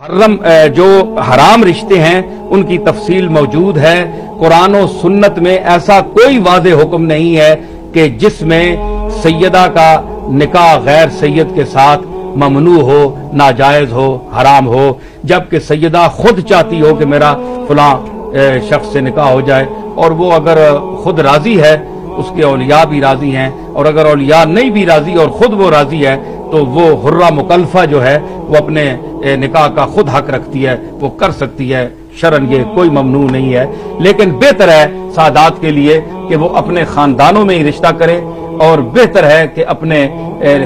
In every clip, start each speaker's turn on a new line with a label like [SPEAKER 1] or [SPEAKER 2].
[SPEAKER 1] जो हराम रिश्ते हैं उनकी तफसील मौजूद है। कुरान और सुन्नत में ऐसा कोई वादे हुक्म नहीं है कि जिसमें सैयदा का निकाह गैर सैयद के साथ ममनू हो, नाजायज हो, हराम हो, जबकि सैयदा खुद चाहती हो कि मेरा फलां शख्स से निकाह हो जाए, और वो अगर खुद राजी है, उसके औलिया भी राजी हैं, और अगर औलिया नहीं भी राजी और खुद वो राजी है तो वो हुर्रा मुकल्फा जो है वो अपने निकाह का खुद हक रखती है, वो कर सकती है। शरन ये कोई ममनू नहीं है, लेकिन बेहतर है सादात के लिए कि वो अपने खानदानों में ही रिश्ता करें, और बेहतर है कि अपने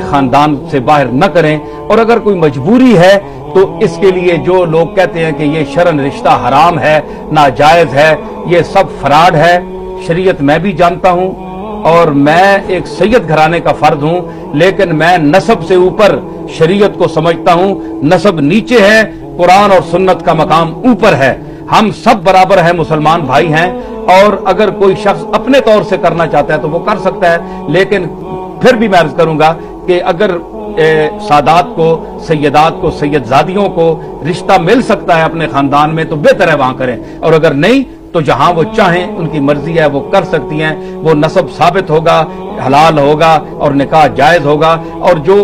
[SPEAKER 1] खानदान से बाहर न करें। और अगर कोई मजबूरी है तो इसके लिए जो लोग कहते हैं कि ये शरन रिश्ता हराम है, नाजायज है, ये सब फराड है। शरीयत मैं भी जानता हूं और मैं एक सैयद घराने का फर्द हूं, लेकिन मैं नसब से ऊपर शरीयत को समझता हूं। नसब नीचे है, कुरान और सुन्नत का मकाम ऊपर है। हम सब बराबर हैं, मुसलमान भाई हैं, और अगर कोई शख्स अपने तौर से करना चाहता है तो वो कर सकता है। लेकिन फिर भी मैं अर्ज करूंगा कि अगर सादात को, सैयदात को, सैयदजादियों को रिश्ता मिल सकता है अपने खानदान में तो बेहतर है वहां करें, और अगर नहीं तो जहां वो चाहें, उनकी मर्जी है, वो कर सकती हैं। वो नसब साबित होगा, हलाल होगा और निकाह जायज होगा। और जो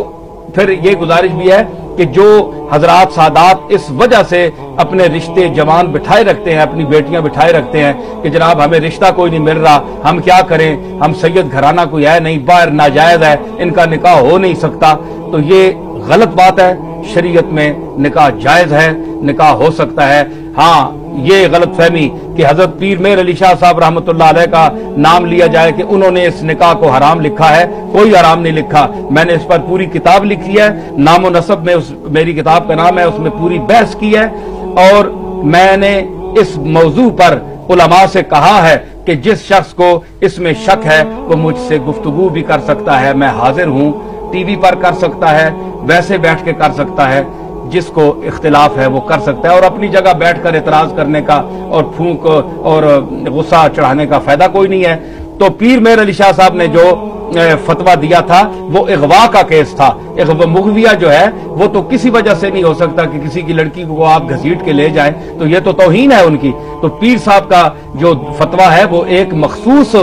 [SPEAKER 1] फिर ये गुजारिश भी है कि जो हजरात सादात इस वजह से अपने रिश्ते जवान बिठाए रखते हैं, अपनी बेटियां बिठाए रखते हैं कि जनाब हमें रिश्ता कोई नहीं मिल रहा, हम क्या करें, हम सैयद घराना कोई है नहीं, बाहर नाजायज है, इनका निकाह हो नहीं सकता, तो ये गलत बात है। शरीयत में निकाह जायज है, निकाह हो सकता है। हाँ, ये गलत फहमी कि हजरत पीर मेर अली शाह साहब रहमतुल्लाह अलैह का नाम लिया जाए कि उन्होंने इस निकाह को हराम लिखा है, कोई हराम नहीं लिखा। मैंने इस पर पूरी किताब लिखी है, नाम और नसब में मेरी किताब का नाम है, उसमें पूरी बहस की है, और मैंने इस मौजू पर उलमा से कहा है कि जिस शख्स को इसमें शक है वो मुझसे गुफ्तगू भी कर सकता है, मैं हाजिर हूं। टीवी पर कर सकता है, वैसे बैठ के कर सकता है, जिसको इख्तिलाफ है वो कर सकता है, और अपनी जगह बैठकर एतराज करने का और फूंक और गुस्सा चढ़ाने का फायदा कोई नहीं है। तो पीर मेर अली शाह साहब ने जो फतवा दिया था वो अगवा का केस था। मुगविया जो है वो तो किसी वजह से नहीं हो सकता कि किसी की लड़की को आप घसीट के ले जाएं, तो ये तो तौहीन है उनकी। तो पीर साहब का जो फतवा है वो एक मखसूस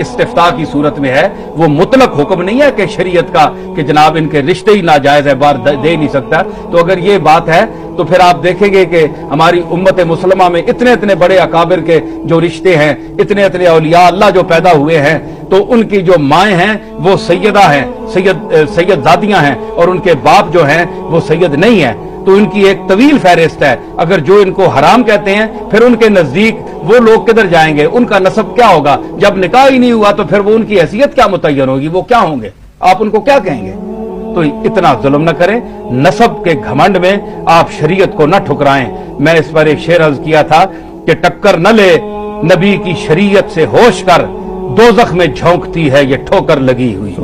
[SPEAKER 1] इस्तिफ्ता की सूरत में है, वो मुतलक हुक्म नहीं है कि शरीयत का कि जनाब इनके रिश्ते ही नाजायज है, बार दे नहीं सकता। तो अगर ये बात है तो फिर आप देखेंगे कि हमारी उम्मत मुसलमा में इतने इतने बड़े अकाबिर के जो रिश्ते हैं, इतने इतने औलिया अल्लाह जो पैदा हुए हैं, तो उनकी जो माएँ हैं वो सैयदा हैं, सैयदजादियां हैं, और उनके बाप जो हैं वो सैयद नहीं है। तो इनकी एक तवील फहरिस्त है। अगर जो इनको हराम कहते हैं फिर उनके नजदीक वो लोग किधर जाएंगे, उनका नसब क्या होगा? जब निकाह ही नहीं हुआ तो फिर वो उनकी हैसियत क्या मुतय्यन होगी, वो क्या होंगे, आप उनको क्या कहेंगे? तो इतना जुल्म न करें, नसब के घमंड में आप शरीयत को न ठुकराएं। मैं इस पर एक शेर अर्ज किया था कि टक्कर न ले नबी की शरीयत से होश कर, दोज़ख में झोंकती है ये ठोकर लगी हुई।